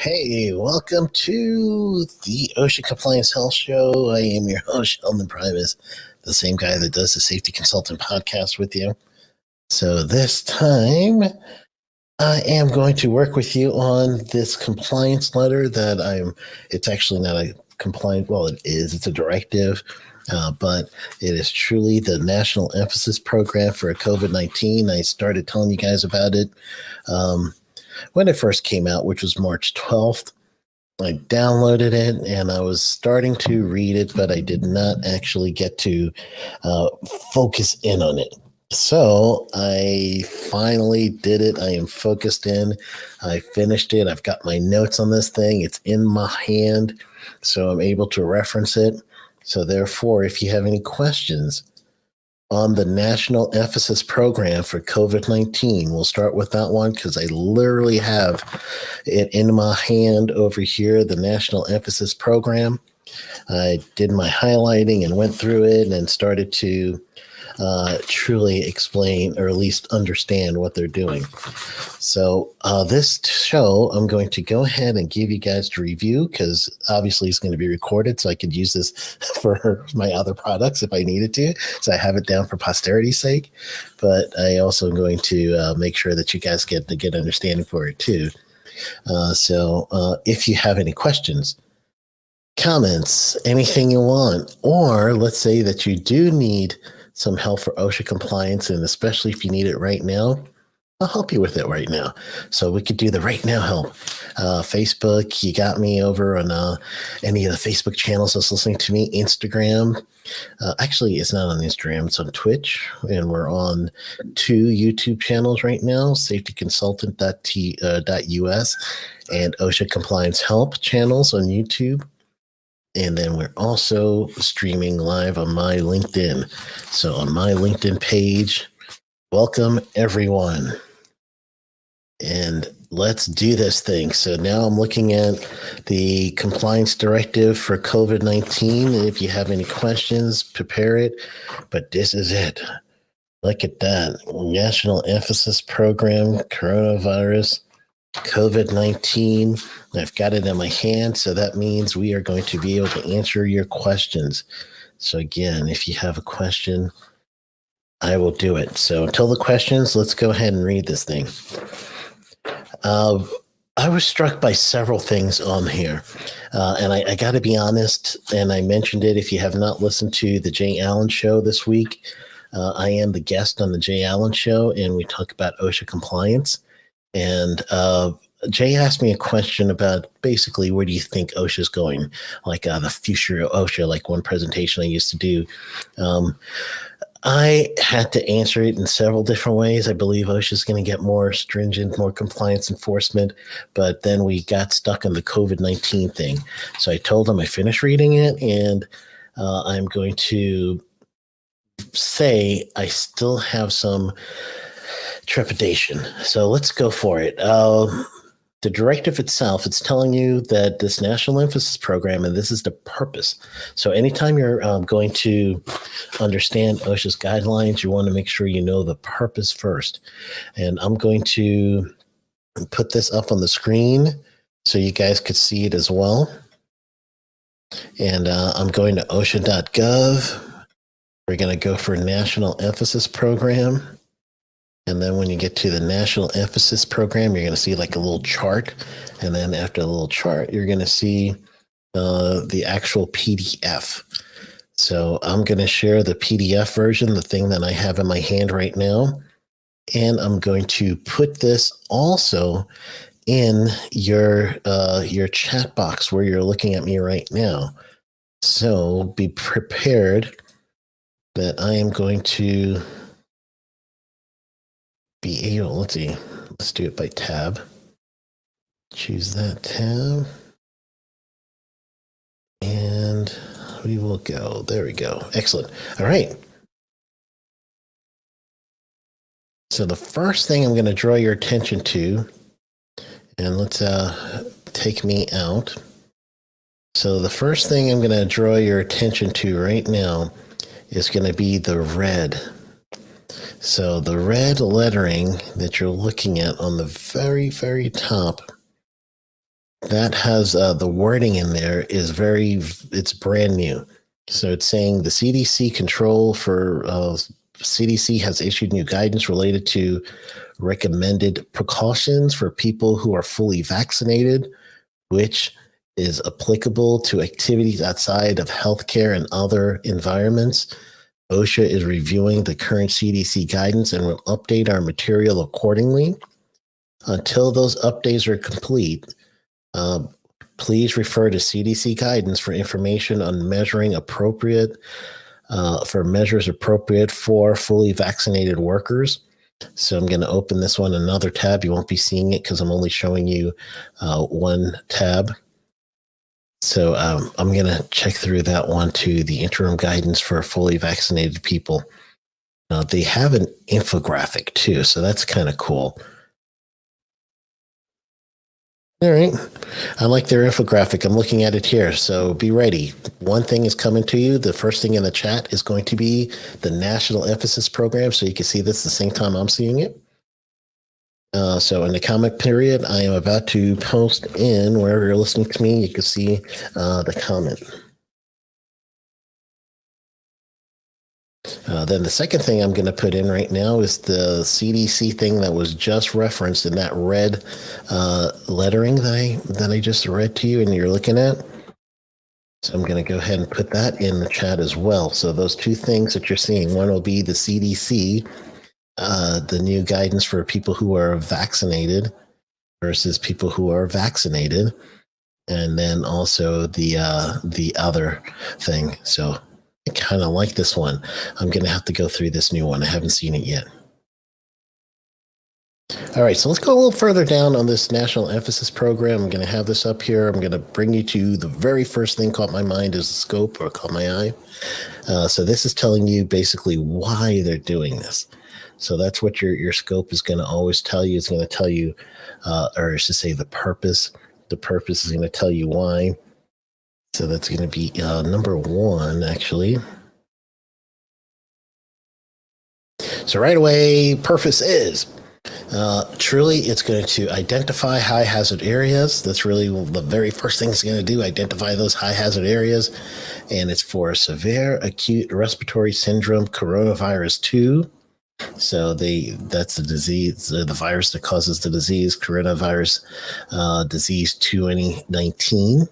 Hey, welcome to the Ocean Compliance Health Show. I am your host, Sheldon Primus, the same guy that does the Safety Consultant podcast with you. So this time, I am going to work with you on this compliance letter it's actually not a compliant, well, it is, it's a directive, but it is truly the National Emphasis Program for COVID-19. I started telling you guys about it when it first came out, which was March 12th. I downloaded it and I was starting to read it, but I did not actually get to focus in on it. So I finally did it. I am focused in. I finished it. I've got my notes on this thing. It's in my hand, so I'm able to reference it. So therefore, if you have any questions on the National Emphasis Program for COVID-19. We'll start with that one because I literally have it in my hand over here, the National Emphasis Program. I did my highlighting and went through it and started to truly explain or at least understand what they're doing. So this show, I'm going to go ahead and give you guys to review because obviously it's going to be recorded, so I could use this for my other products if I needed to. So I have it down for posterity's sake, but I also am going to make sure that you guys get a good understanding for it too. So if you have any questions, comments, anything you want, or let's say that you do need some help for OSHA compliance, and especially if you need it right now, I'll help you with it right now. So we could do the right now help. Facebook, you got me over on any of the Facebook channels that's listening to me. Instagram. Actually, it's not on Instagram. It's on Twitch. And we're on 2 YouTube channels right now, safetyconsultant.us and OSHA Compliance Help channels on YouTube. And then we're also streaming live on my LinkedIn. So on my LinkedIn page, welcome everyone. And let's do this thing. So now I'm looking at the compliance directive for COVID-19. If you have any questions, prepare it. But this is it. Look at that. National Emphasis Program, Coronavirus, COVID-19. I've got it in my hand, so that means we are going to be able to answer your questions. So again, if you have a question, I will do it. So until the questions, let's go ahead and read this thing. I was struck by several things on here, and I got to be honest, and I mentioned it. If you have not listened to the Jay Allen Show this week, I am the guest on the Jay Allen Show, and we talk about OSHA compliance. And Jay asked me a question about basically where do you think OSHA is going, like the future of OSHA, like one presentation I used to do. I had to answer it in several different ways. I believe OSHA is going to get more stringent, more compliance enforcement, but then we got stuck on the COVID-19 thing. So I told him I finished reading it, and I'm going to say I still have some trepidation. So let's go for it. The directive itself, it's telling you that this National Emphasis Program, and this is the purpose. So anytime you're going to understand OSHA's guidelines, you want to make sure you know the purpose first. And I'm going to put this up on the screen so you guys could see it as well. And I'm going to OSHA.gov. We're going to go for National Emphasis Program. And then when you get to the National Emphasis Program, you're going to see like a little chart. And then after the little chart, you're going to see the actual PDF. So I'm going to share the PDF version, the thing that I have in my hand right now. And I'm going to put this also in your chat box where you're looking at me right now. So be prepared that I am going to be able, let's do it by tab. Choose that tab. And we will go. There we go. Excellent. All right. So the first thing I'm going to draw your attention to, and let's take me out. So the first thing I'm going to draw your attention to right now is going to be the red. So the red lettering that you're looking at on the very, very top that has the wording in there is it's brand new. So it's saying the CDC CDC has issued new guidance related to recommended precautions for people who are fully vaccinated, which is applicable to activities outside of healthcare and other environments. OSHA is reviewing the current CDC guidance and will update our material accordingly. Until those updates are complete, please refer to CDC guidance for information on measures appropriate for fully vaccinated workers. So I'm going to open this one, another tab. You won't be seeing it because I'm only showing you one tab. So I'm going to check through that one to the interim guidance for fully vaccinated people. They have an infographic too, so that's kind of cool. All right. I like their infographic. I'm looking at it here. So be ready. One thing is coming to you. The first thing in the chat is going to be the National Emphasis Program. So you can see this the same time I'm seeing it. So in the comment period, I am about to post in wherever you're listening to me. You can see the comment. Then the second thing I'm going to put in right now is the CDC thing that was just referenced in that red lettering that I just read to you and you're looking at. So I'm going to go ahead and put that in the chat as well. So those two things that you're seeing, one will be the CDC, the new guidance for people who are vaccinated versus people who are vaccinated, and then also the other thing. So I kind of like this one. I'm going to have to go through this new one. I haven't seen it yet. All right, so let's go a little further down on this National Emphasis Program. I'm going to have this up here. I'm going to bring you to the very first thing caught my mind is the scope, or caught my eye. So this is telling you basically why they're doing this. So that's what your scope is going to always tell you. It's going to tell you, or I should say the purpose. The purpose is going to tell you why. So that's going to be number one, actually. So right away, purpose is truly it's going to identify high hazard areas. That's really the very first thing it's going to do, identify those high hazard areas. And it's for severe acute respiratory syndrome coronavirus 2. So that's the disease, the virus that causes the disease, coronavirus disease 2019.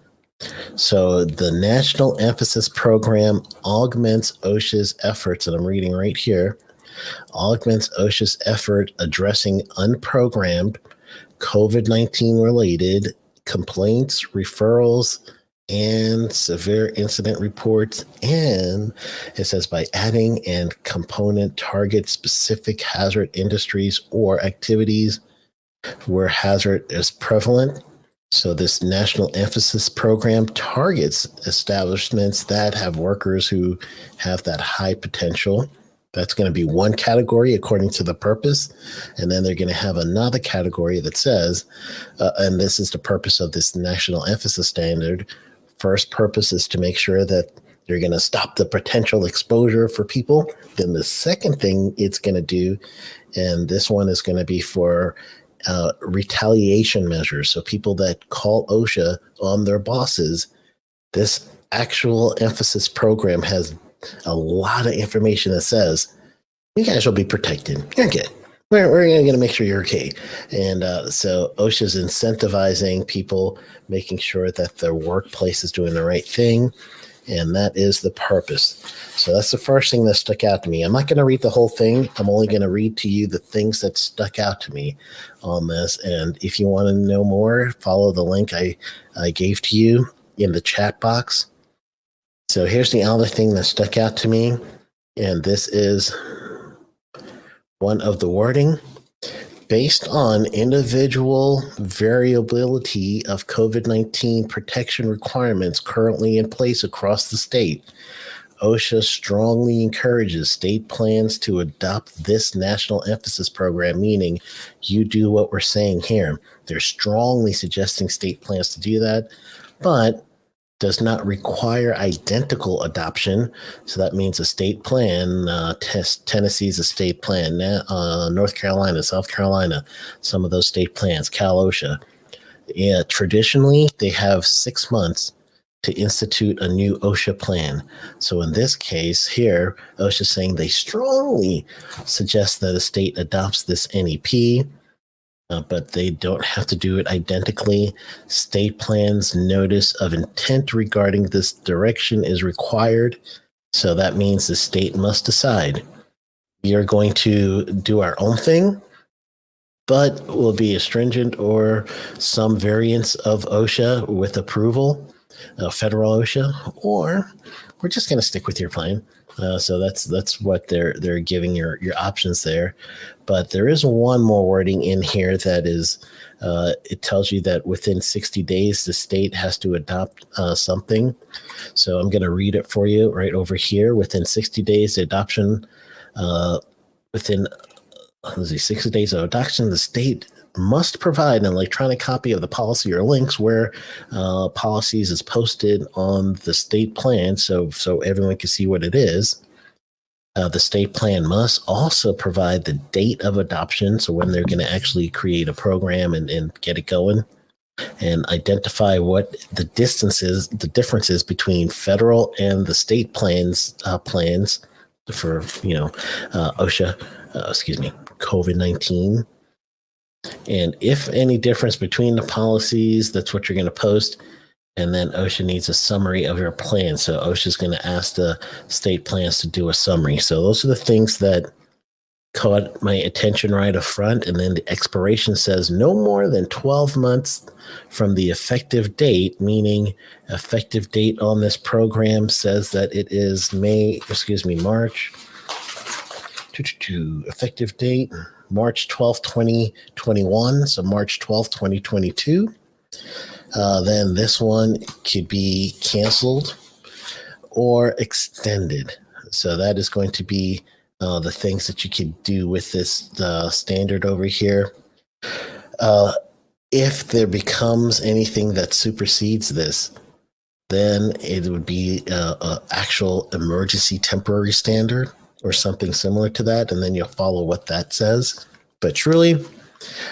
So the National Emphasis Program augments OSHA's efforts, and I'm reading right here, augments OSHA's effort addressing unprogrammed COVID-19 related complaints, referrals, and severe incident reports. And it says by adding and component target specific hazard industries or activities where hazard is prevalent. So this National Emphasis Program targets establishments that have workers who have that high potential. That's going to be one category according to the purpose. And then they're going to have another category that says, and this is the purpose of this National Emphasis Standard. First purpose is to make sure that you're going to stop the potential exposure for people. Then the second thing it's going to do, and this one is going to be for retaliation measures. So people that call OSHA on their bosses, this actual emphasis program has a lot of information that says, you guys will be protected. You're good. We're going to make sure you're okay. And so OSHA is incentivizing people, making sure that their workplace is doing the right thing. And that is the purpose. So that's the first thing that stuck out to me. I'm not going to read the whole thing. I'm only going to read to you the things that stuck out to me on this. And if you want to know more, follow the link I gave to you in the chat box. So here's the other thing that stuck out to me. And this is one of the wording. Based on individual variability of COVID-19 protection requirements currently in place across the state, OSHA strongly encourages state plans to adopt this national emphasis program, meaning you do what we're saying here. They're strongly suggesting state plans to do that, but does not require identical adoption. So that means a state plan, Tennessee's a state plan, North Carolina, South Carolina, some of those state plans, Cal OSHA. Yeah, traditionally, they have 6 months to institute a new OSHA plan. So in this case here, OSHA is saying they strongly suggest that a state adopts this NEP, but they don't have to do it identically. State plans notice of intent regarding this direction is required. So that means the state must decide. We are going to do our own thing, but will be astringent or some variants of OSHA with approval, federal OSHA, or we're just going to stick with your plan. So that's what they're giving your options there. But there is one more wording in here that is, it tells you that within 60 days, the state has to adopt something. So I'm going to read it for you right over here. Within 60 days, the adoption, within 60 days of adoption, the state must provide an electronic copy of the policy or links where policies is posted on the state plan so everyone can see what it is. The state plan must also provide the date of adoption, so when they're going to actually create a program and get it going, and identify what the differences between federal and the state plans for OSHA, COVID-19. And if any difference between the policies, that's what you're going to post. And then OSHA needs a summary of your plan. So OSHA is going to ask the state plans to do a summary. So those are the things that caught my attention right up front. And then the expiration says no more than 12 months from the effective date, meaning effective date on this program says that it is March. Effective date, March 12th, 2021. So March 12th, 2022. Then this one could be canceled or extended. So that is going to be the things that you could do with this standard over here. If there becomes anything that supersedes this, then it would be an actual emergency temporary standard or something similar to that, and then you'll follow what that says. But truly,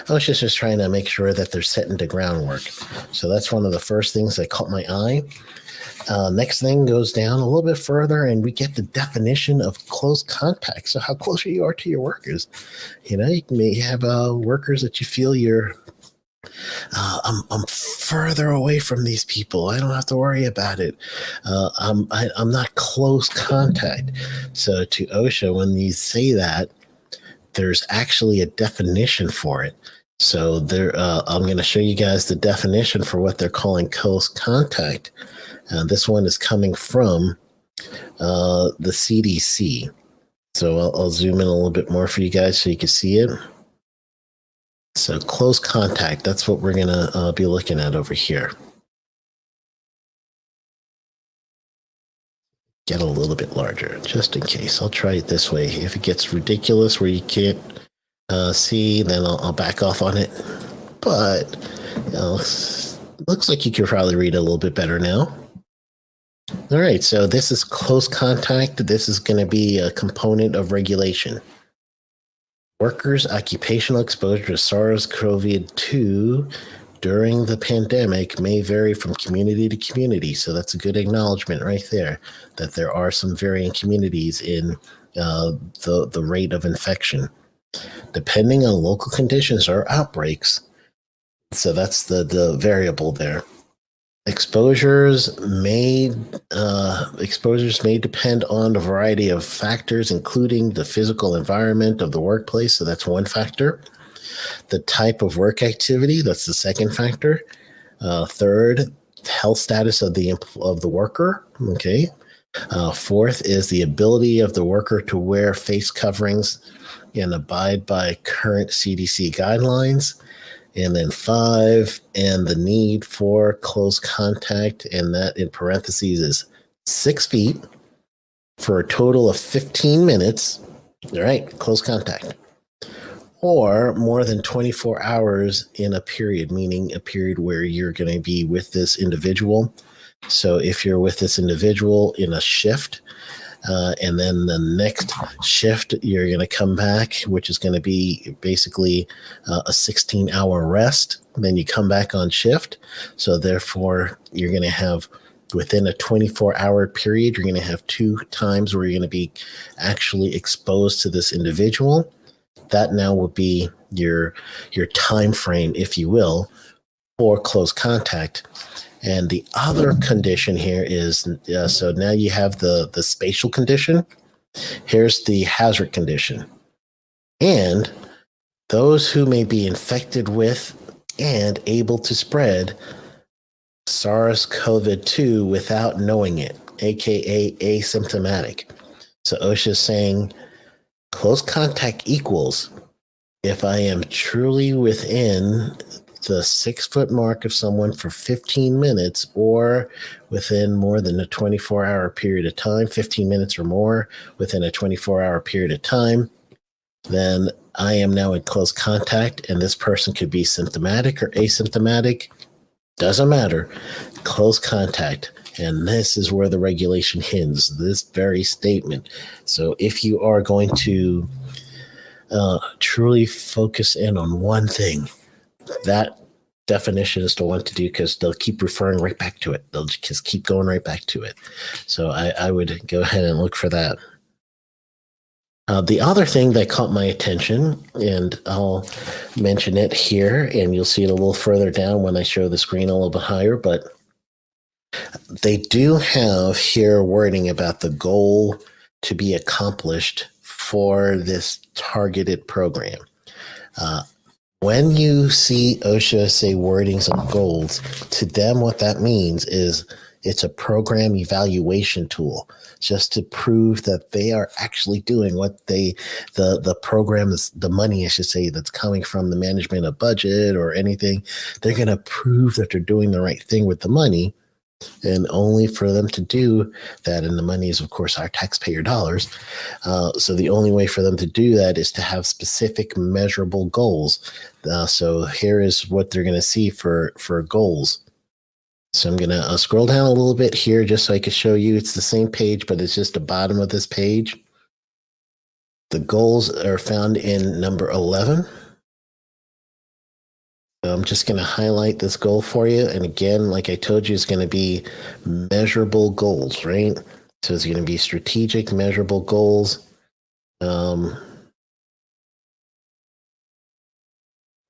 I was just trying to make sure that they're setting the groundwork. So that's one of the first things that caught my eye. Next thing goes down a little bit further, and we get the definition of close contact. So how close you are to your workers. You may have workers that you feel you're, I'm further away from these people. I don't have to worry about it. I'm not close contact. So to OSHA, when you say that, there's actually a definition for it. So I'm going to show you guys the definition for what they're calling close contact. This one is coming from the CDC. So I'll zoom in a little bit more for you guys so you can see it. So close contact, that's what we're going to be looking at over here. Get a little bit larger, just in case. I'll try it this way. If it gets ridiculous where you can't see, then I'll back off on it. But looks like you can probably read it a little bit better now. All right, so this is close contact. This is going to be a component of regulation. Workers' occupational exposure to SARS-CoV-2 during the pandemic may vary from community to community. So that's a good acknowledgement right there, that there are some varying communities in the rate of infection, depending on local conditions or outbreaks. So that's the variable there. Exposures may depend on a variety of factors, including the physical environment of the workplace. So that's one factor. The type of work activity, that's the second factor. Third, health status of the worker. Okay. Fourth is the ability of the worker to wear face coverings and abide by current CDC guidelines. And then 5, and the need for close contact, and that in parentheses is 6 feet for a total of 15 minutes. All right, close contact. Or more than 24 hours in a period, meaning a period where you're going to be with this individual. So if you're with this individual in a shift, And then the next shift, you're going to come back, which is going to be basically a 16-hour rest. Then you come back on shift. So therefore, you're going to have within a 24-hour period, you're going to have 2 times where you're going to be actually exposed to this individual. That now will be your time frame, if you will, for close contact. And the other condition here is, so now you have the spatial condition. Here's the hazard condition. And those who may be infected with and able to spread SARS-CoV-2 without knowing it, aka asymptomatic. So OSHA is saying close contact equals if I am truly within the 6-foot mark of someone for 15 minutes or within more than a 24-hour period of time, 15 minutes or more within a 24-hour period of time, then I am now in close contact, and this person could be symptomatic or asymptomatic. Doesn't matter. Close contact. And this is where the regulation hinges, this very statement. So if you are going to truly focus in on one thing, that definition is the one to do, because they'll keep referring right back to it. They'll just keep going right back to it. So I would go ahead and look for that. The other thing that caught my attention, and I'll mention it here, and you'll see it a little further down when I show the screen a little bit higher, but they do have here wording about the goal to be accomplished for this targeted program. When you see OSHA say wordings on goals, to them what that means is it's a program evaluation tool, just to prove that they are actually doing what the program is, the money, I should say, that's coming from the management of budget or anything. They're going to prove that they're doing the right thing with the money. And only for them to do that, and the money is, of course, our taxpayer dollars. So the only way for them to do that is to have specific measurable goals. So here is what they're going to see for goals. So I'm going to scroll down a little bit here just so I can show you. It's the same page, but it's just the bottom of this page. The goals are found in number 11. I'm just going to highlight this goal for you. And again, like I told you, it's going to be measurable goals, right? So it's going to be strategic, measurable goals. I'm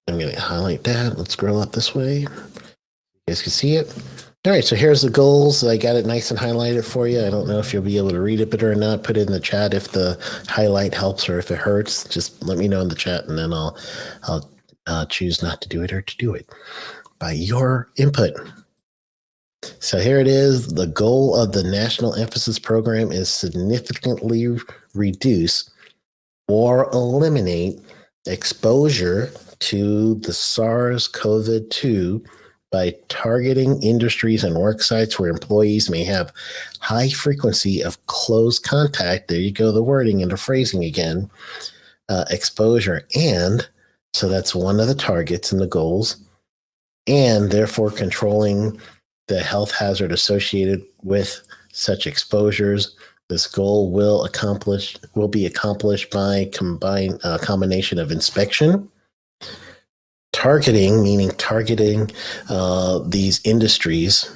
going to highlight that. Let's scroll up this way. You guys can see it. All right, so here's the goals. I got it nice and highlighted for you. I don't know if you'll be able to read it or not. Put it in the chat if the highlight helps or if it hurts. Just let me know in the chat, and then I'll choose not to do it or to do it by your input. So here it is. The goal of the National Emphasis Program is significantly reduce or eliminate exposure to the SARS-CoV-2 by targeting industries and work sites where employees may have high frequency of close contact. There you go, the wording and the phrasing again. Exposure, and so that's one of the targets and the goals, and therefore controlling the health hazard associated with such exposures. This goal will be accomplished by combination of inspection, targeting, meaning targeting these industries,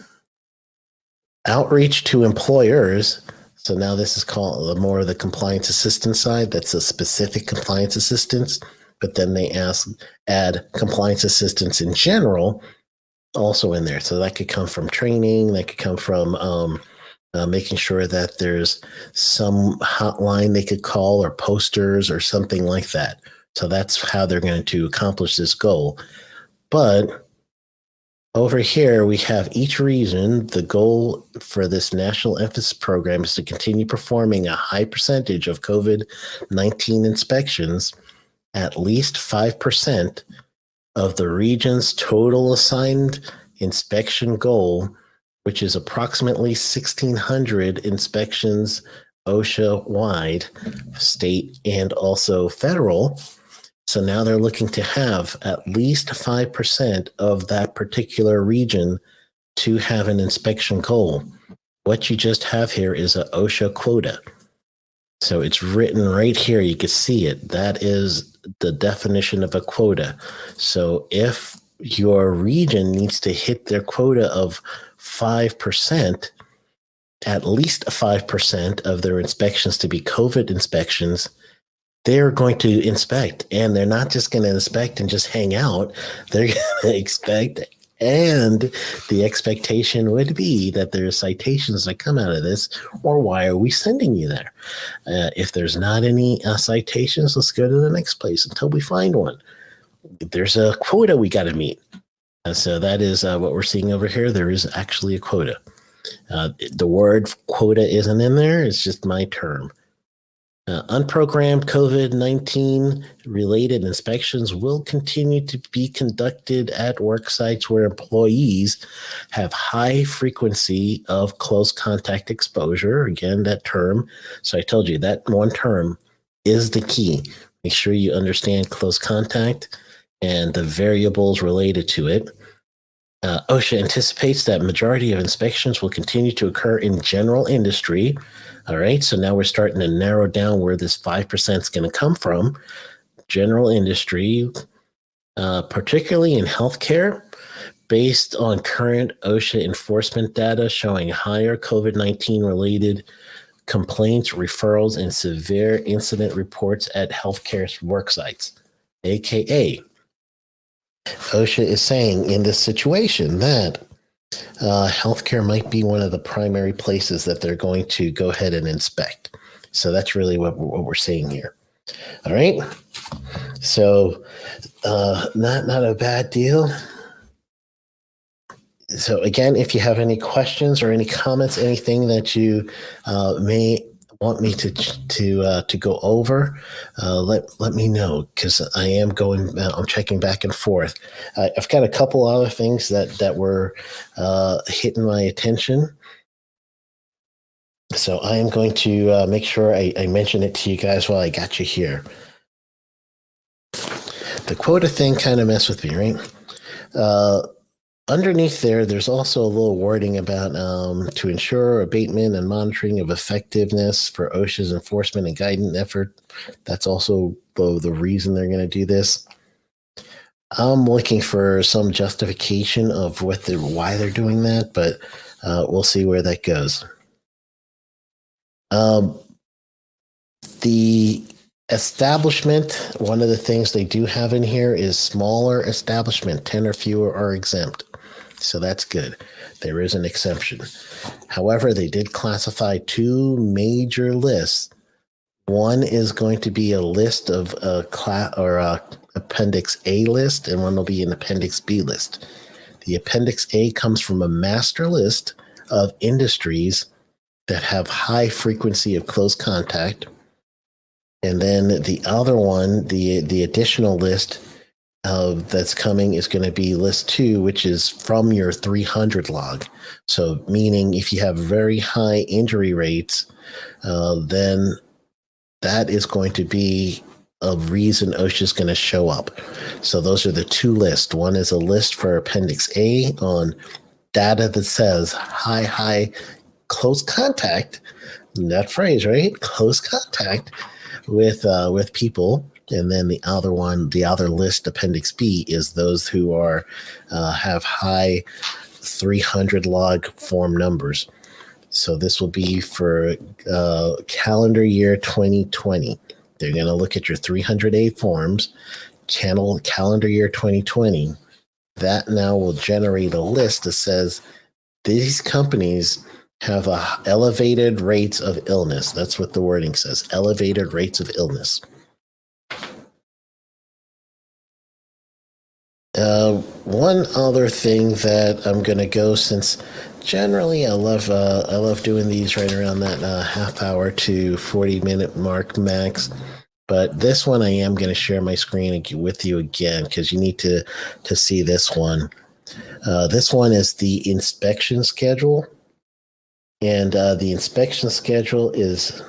outreach to employers. So now this is called more of the compliance assistance side. That's a specific compliance assistance, but then they add compliance assistance in general also in there. So that could come from training, that could come from making sure that there's some hotline they could call or posters or something like that. So that's how they're going to accomplish this goal. But over here, we have each region. The goal for this national emphasis program is to continue performing a high percentage of COVID-19 inspections, at least 5% of the region's total assigned inspection goal, which is approximately 1,600 inspections OSHA-wide, state and also federal. So now they're looking to have at least 5% of that particular region to have an inspection goal. What you just have here is an OSHA quota. So it's written right here. You can see it. That is the definition of a quota. So if your region needs to hit their quota of 5%, at least 5% of their inspections to be COVID inspections, they're going to inspect. And they're not just going to inspect and just hang out. They're going to inspect. And the expectation would be that there are citations that come out of this, or why are we sending you there? If there's not any citations, let's go to the next place until we find one. There's a quota we got to meet. So that is what we're seeing over here. There is actually a quota. The word quota isn't in there. It's just my term. Unprogrammed COVID-19 related inspections will continue to be conducted at work sites where employees have high frequency of close contact exposure. Again, that term. So I told you that one term is the key. Make sure you understand close contact and the variables related to it. OSHA anticipates that majority of inspections will continue to occur in general industry. All right, so now we're starting to narrow down where this 5% is going to come from. General industry, particularly in healthcare, based on current OSHA enforcement data showing higher COVID-19 related complaints, referrals, and severe incident reports at healthcare work sites, aka OSHA is saying in this situation that healthcare might be one of the primary places that they're going to go ahead and inspect. So that's really what we're seeing here. All right. So not a bad deal. So again, if you have any questions or any comments, anything that you may want me to go over, let me know, because I am I'm checking back and forth. I've got a couple other things that were hitting my attention. So I am going to make sure I mention it to you guys while I got you here. The quota thing kind of messed with me, right? Underneath there's also a little wording about to ensure abatement and monitoring of effectiveness for OSHA's enforcement and guidance effort. That's also the reason they're going to do this. I'm looking for some justification of why they're doing that, but we'll see where that goes. The establishment, one of the things they do have in here is smaller establishment, 10 or fewer are exempt. So that's good. There is an exception. However, they did classify two major lists. One is going to be a list of Appendix A list, and one will be an Appendix B list. The Appendix A comes from a master list of industries that have high frequency of close contact. And then the other one, the additional list that's coming is going to be list 2, which is from your 300 log. So meaning if you have very high injury rates, then that is going to be a reason OSHA is going to show up. So those are the two lists. One is a list for Appendix A on data that says high close contact. That phrase, right? Close contact with people. And then the other list, Appendix B, is those who have high 300 log form numbers. So this will be for calendar year 2020. They're going to look at your 300A forms, calendar year 2020. That now will generate a list that says these companies have elevated rates of illness. That's what the wording says, elevated rates of illness. One other thing that I'm going to go, since generally I love doing these right around that half hour to 40-minute mark max. But this one I am going to share my screen with you again, because you need to see this one. This one is the inspection schedule. And the inspection schedule is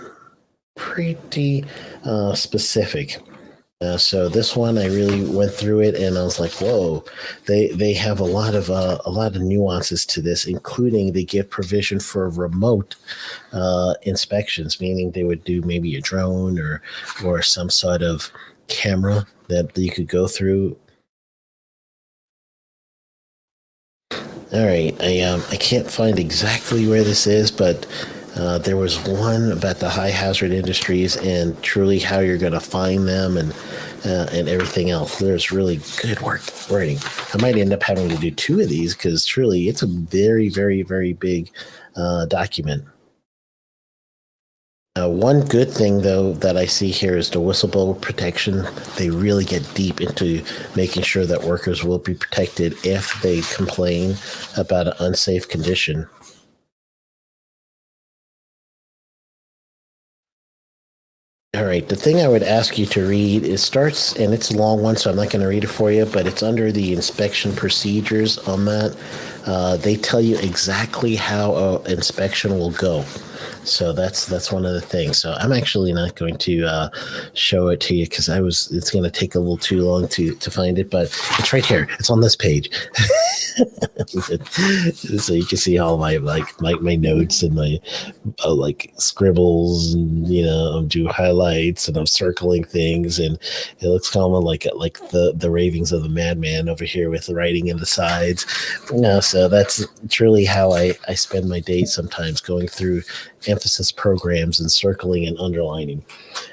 pretty specific. So this one, I really went through it, and I was like, "Whoa!" They have a lot of nuances to this, including they give provision for remote inspections, meaning they would do maybe a drone or some sort of camera that you could go through. All right, I can't find exactly where this is, but there was one about the high hazard industries and truly how you're going to find them and everything else. There's really good work writing. I might end up having to do two of these because truly it's a very, very, very big document. One good thing, though, that I see here is the whistleblower protection. They really get deep into making sure that workers will be protected if they complain about an unsafe condition. All right, the thing I would ask you to read, it starts, and it's a long one, so I'm not going to read it for you, but it's under the inspection procedures on that. They tell you exactly how an inspection will go. So that's one of the things. So I'm actually not going to show it to you because it's going to take a little too long to find it, but it's right here. It's on this page. So you can see all my notes and my like scribbles, and I'm doing highlights and I'm circling things, and it looks kind of like the ravings of the madman over here with the writing in the sides. So that's truly how I spend my days sometimes, going through emphasis programs and circling and underlining.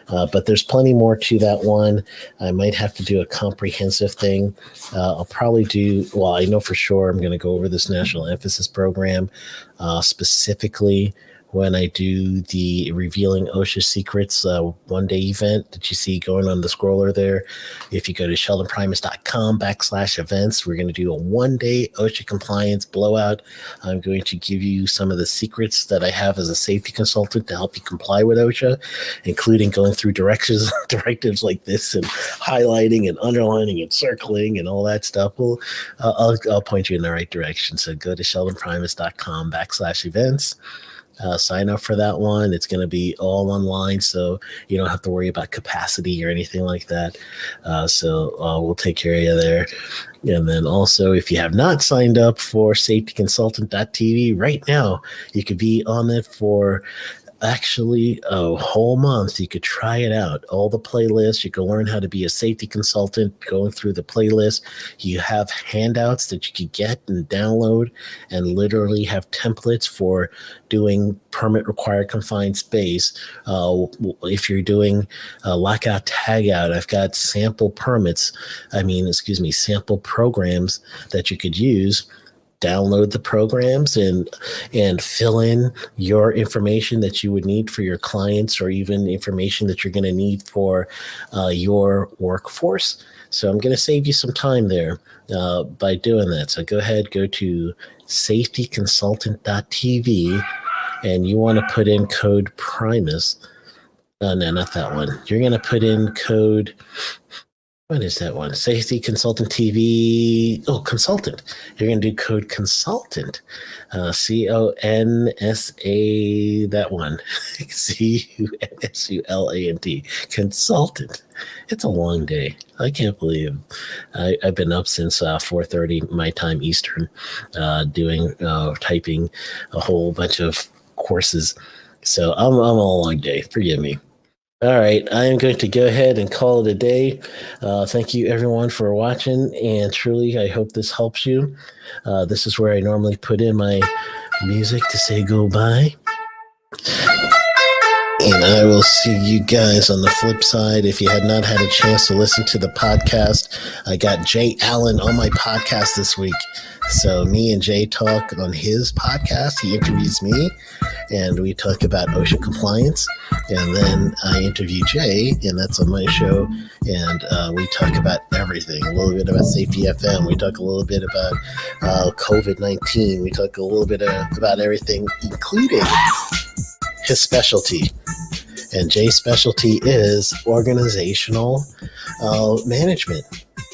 But there's plenty more to that one. I might have to do a comprehensive thing. I'll probably I know for sure I'm going to go over this national emphasis program, specifically when I do the Revealing OSHA Secrets one-day event that you see going on the scroller there. If you go to sheldonprimus.com/events, we're going to do a one-day OSHA compliance blowout. I'm going to give you some of the secrets that I have as a safety consultant to help you comply with OSHA, including going through directives like this and highlighting and underlining and circling and all that stuff. Well, I'll point you in the right direction. So go to sheldonprimus.com/events. Sign up for that one. It's going to be all online, so you don't have to worry about capacity or anything like that. So we'll take care of you there. And then also, if you have not signed up for safetyconsultant.tv right now, you could be on it for actually a whole month. You could try it out. All the playlists. You can learn how to be a safety consultant going through the playlist. You have handouts that you could get and download, and literally have templates for doing permit required confined space. If you're doing lockout tagout, I've got sample sample programs that you could use. Download the programs and fill in your information that you would need for your clients, or even information that you're going to need for your workforce. So I'm going to save you some time there by doing that. So go ahead, go to safetyconsultant.tv, and you want to put in code Primus. No, not that one. You're going to put in code. What is that one? Safety Consultant TV. Oh, consultant. You're going to do code consultant. CONSA, that one. CUNSULANT. Consultant. It's a long day. I can't believe I've been up since 4:30 my time Eastern, doing typing a whole bunch of courses. So I'm a long day. Forgive me. All right, I am going to go ahead and call it a day. Thank you, everyone, for watching, and truly, I hope this helps you. This is where I normally put in my music to say goodbye. And I will see you guys on the flip side. If you had not had a chance to listen to the podcast, I got Jay Allen on my podcast this week. So me and Jay talk on his podcast. He interviews me, and we talk about OSHA compliance. And then I interview Jay, and that's on my show. And we talk about everything. A little bit about Safety FM. We talk a little bit about COVID-19. We talk a little bit about everything, including his specialty. And Jay's specialty is organizational management,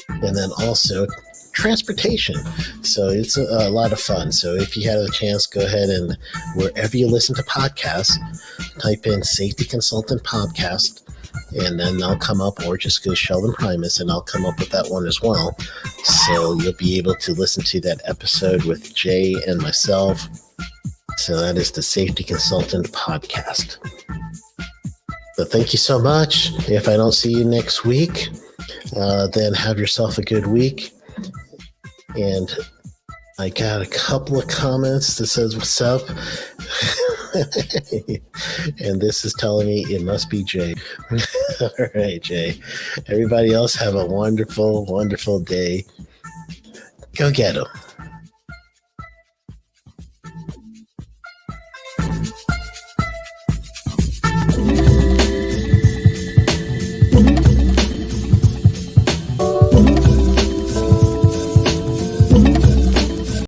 and then also transportation. So it's a lot of fun. So if you had a chance, go ahead and wherever you listen to podcasts, type in Safety Consultant Podcast, and then I'll come up, or just go Sheldon Primus, and I'll come up with that one as well. So you'll be able to listen to that episode with Jay and myself. So that is the Safety Consultant Podcast. So thank you so much. If I don't see you next week, then have yourself a good week. And I got a couple of comments that says, "What's up?" And this is telling me it must be Jay. All right, Jay. Everybody else have a wonderful, wonderful day. Go get 'em.